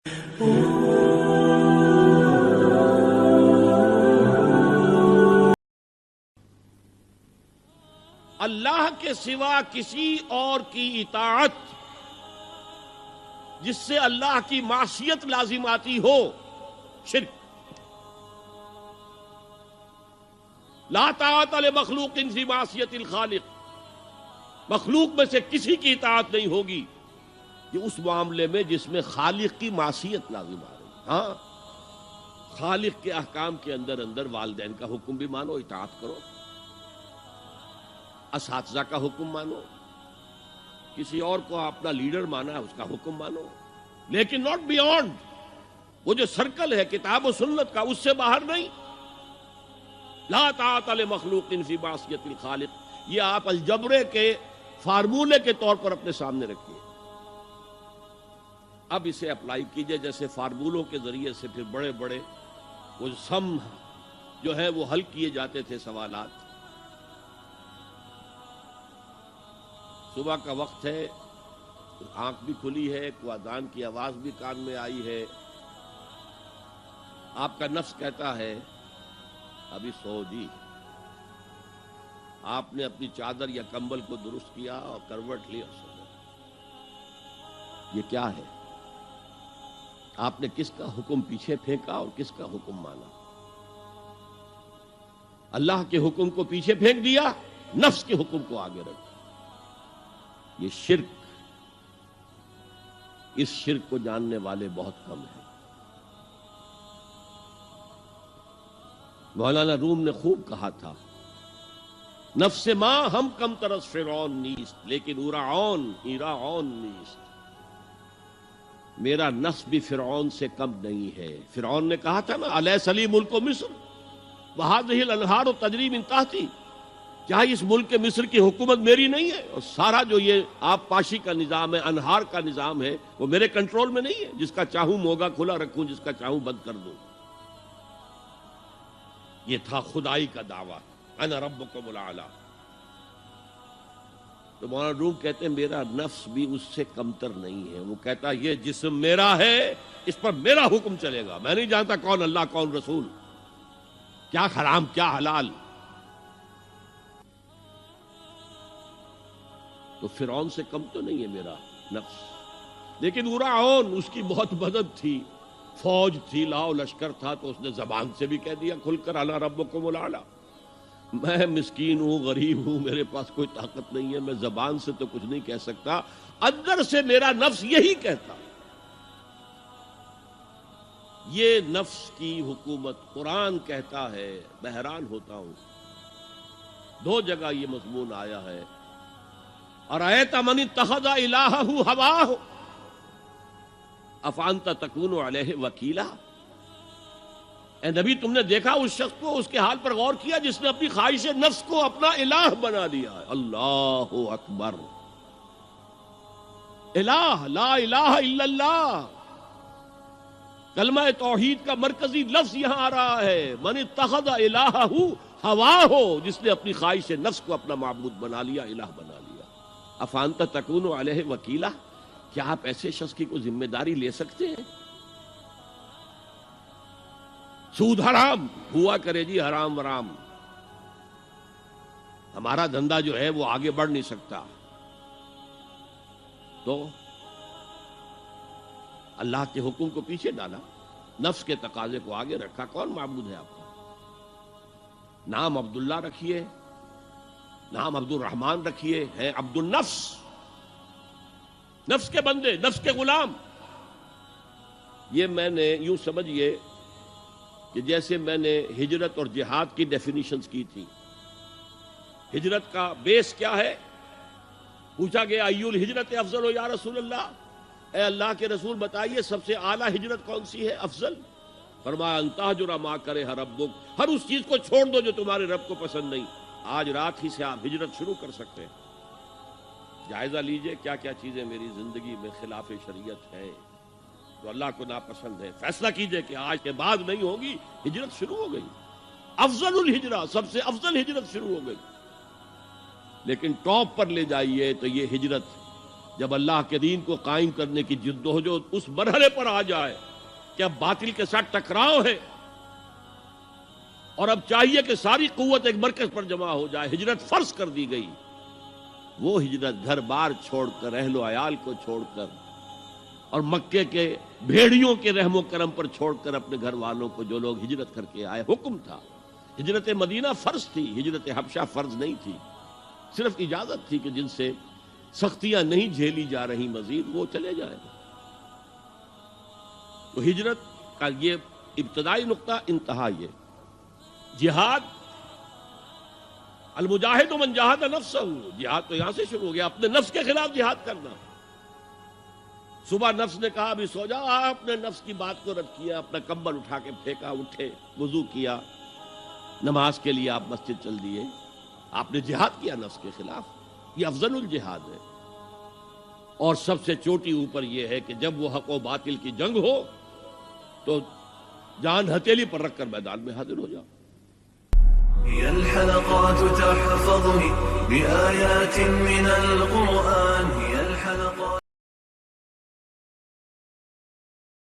اللہ کے سوا کسی اور کی اطاعت جس سے اللہ کی معصیت لازم آتی ہو، شرک۔ لا طاعت لمخلوق فی معصیت الخالق، مخلوق میں سے کسی کی اطاعت نہیں ہوگی کہ اس معاملے میں جس میں خالق کی معصیت لازم آ رہی۔ ہاں، خالق کے احکام کے اندر اندر والدین کا حکم بھی مانو، اطاعت کرو، اساتذہ کا حکم مانو، کسی اور کو اپنا لیڈر مانا ہے اس کا حکم مانو، لیکن ناٹ بیونڈ وہ جو سرکل ہے کتاب و سنت کا، اس سے باہر نہیں۔ لا طاعت لمخلوق فی معصیت الخالق، یہ آپ الجبرے کے فارمولے کے طور پر اپنے سامنے رکھیے، اب اسے اپلائی کیجئے۔ جیسے فارمولوں کے ذریعے سے پھر بڑے بڑے وہ سم جو ہے وہ حل کیے جاتے تھے سوالات۔ صبح کا وقت ہے، آنکھ بھی کھلی ہے، کوئی اذان کی آواز بھی کان میں آئی ہے، آپ کا نفس کہتا ہے ابھی سو جی۔ آپ نے اپنی چادر یا کمبل کو درست کیا اور کروٹ لی اور سو گئے۔ یہ کیا ہے؟ آپ نے کس کا حکم پیچھے پھینکا اور کس کا حکم مانا؟ اللہ کے حکم کو پیچھے پھینک دیا، نفس کے حکم کو آگے رکھا۔ یہ شرک، اس شرک کو جاننے والے بہت کم ہیں۔ مولانا روم نے خوب کہا تھا، نفس ما ہم کم ترس فرعون نیست لیکن ایراعون نیست۔ میرا نفس بھی فرعون سے کم نہیں ہے۔ فرعون نے کہا تھا نا، الیس لی ملک مصر وہذہ الانہار تجری من تحتی، کیا اس ملک کے مصر کی حکومت میری نہیں ہے؟ اور سارا جو یہ آپ پاشی کا نظام ہے، انہار کا نظام ہے، وہ میرے کنٹرول میں نہیں ہے؟ جس کا چاہوں موگا کھلا رکھوں، جس کا چاہوں بند کر دوں۔ یہ تھا خدائی کا دعویٰ، انا ربکم الاعلی۔ تو مولانا روم کہتے ہیں میرا نفس بھی اس سے کمتر نہیں ہے۔ وہ کہتا یہ جسم میرا ہے، اس پر میرا حکم چلے گا، میں نہیں جانتا کون اللہ کون رسول، کیا حرام کیا حلال۔ تو فرعون سے کم تو نہیں ہے میرا نفس، لیکن ایراعون اس کی بہت مدد تھی، فوج تھی، لاؤ لشکر تھا، تو اس نے زبان سے بھی کہہ دیا کھل کر انا ربکم الاعلی۔ میں مسکین ہوں، غریب ہوں، میرے پاس کوئی طاقت نہیں ہے، میں زبان سے تو کچھ نہیں کہہ سکتا، اندر سے میرا نفس یہی کہتا۔ یہ نفس کی حکومت قرآن کہتا ہے، میں حیران ہوتا ہوں، دو جگہ یہ مضمون آیا ہے، ارأیت من اتخذ الہہ ہواہ افانت تکون علیہ وکیلا۔ اے نبی تم نے دیکھا اس شخص کو، اس کے حال پر غور کیا جس نے اپنی خواہش نفس کو اپنا الہ بنا لیا ہے۔ اللہ اکبر، الہ، لا الہ الا اللہ، کلمہ توحید کا مرکزی لفظ یہاں آ رہا ہے، من اتخذ الہہ ہواہ، جس نے اپنی خواہش نفس کو اپنا معبود بنا لیا، الہ بنا لیا۔ افانت تکون علیہ وکیلا، کیا آپ ایسے شخص کی کوئی ذمہ داری لے سکتے ہیں؟ سود حرام ہوا کرے جی، حرام ورام، ہمارا دھندا جو ہے وہ آگے بڑھ نہیں سکتا۔ تو اللہ کے حکم کو پیچھے ڈالا، نفس کے تقاضے کو آگے رکھا۔ کون معبود ہے آپ کا؟ نام عبداللہ رکھیے، نام عبد الرحمن رکھیے، ہے عبد النفس، نفس کے بندے، نفس کے غلام۔ یہ میں نے یوں سمجھیے کہ جیسے میں نے ہجرت اور جہاد کی ڈیفینیشنز کی تھی۔ ہجرت کا بیس کیا ہے؟ پوچھا گیا ایو الہجرت افضل یا رسول اللہ، اے اللہ کے رسول بتائیے سب سے اعلیٰ ہجرت کون سی ہے، افضل؟ فرمایا ان تہجر ما کرہ ربک، ہر اس چیز کو چھوڑ دو جو تمہارے رب کو پسند نہیں۔ آج رات ہی سے آپ ہجرت شروع کر سکتے ہیں۔ جائزہ لیجئے کیا کیا چیزیں میری زندگی میں خلاف شریعت ہے، جو اللہ کو ناپسند ہے، فیصلہ کیجئے کہ آج کے بعد نہیں ہوگی۔ ہجرت شروع ہو گئی، افضل الہجرہ، سب سے افضل ہجرت شروع ہو گئی۔ لیکن ٹاپ پر لے جائیے تو یہ ہجرت جب اللہ کے دین کو قائم کرنے کی جدوجہد اس مرحلے پر آ جائے کہ اب باطل کے ساتھ ٹکراؤ ہے اور اب چاہیے کہ ساری قوت ایک مرکز پر جمع ہو جائے، ہجرت فرض کر دی گئی، وہ ہجرت گھر بار چھوڑ کر، اہل و عیال کو چھوڑ کر اور مکے کے بھیڑیوں کے رحم و کرم پر چھوڑ کر اپنے گھر والوں کو جو لوگ ہجرت کر کے آئے، حکم تھا۔ ہجرت مدینہ فرض تھی، ہجرت حبشہ فرض نہیں تھی، صرف اجازت تھی کہ جن سے سختیاں نہیں جھیلی جا رہی مزید وہ چلے جائیں۔ تو ہجرت کا یہ ابتدائی نقطہ، انتہا یہ جہاد، المجاہد من جاہد نفسہ، جہاد تو یہاں سے شروع ہو گیا، اپنے نفس کے خلاف جہاد کرنا۔ صبح نفس نے کہا ابھی سو جاؤ، آپ نے نفس کی بات کو رد کیا، اپنا کمبل اٹھا کے پھینکا، اٹھے، وضو کیا، نماز کے لیے آپ مسجد چل دیے، آپ نے جہاد کیا نفس کے خلاف۔ یہ افضل الجہاد ہے، اور سب سے چوٹی اوپر یہ ہے کہ جب وہ حق و باطل کی جنگ ہو تو جان ہتھیلی پر رکھ کر میدان میں حاضر ہو جاؤ۔ هي الحلقات تحفظني بآيات من القرآن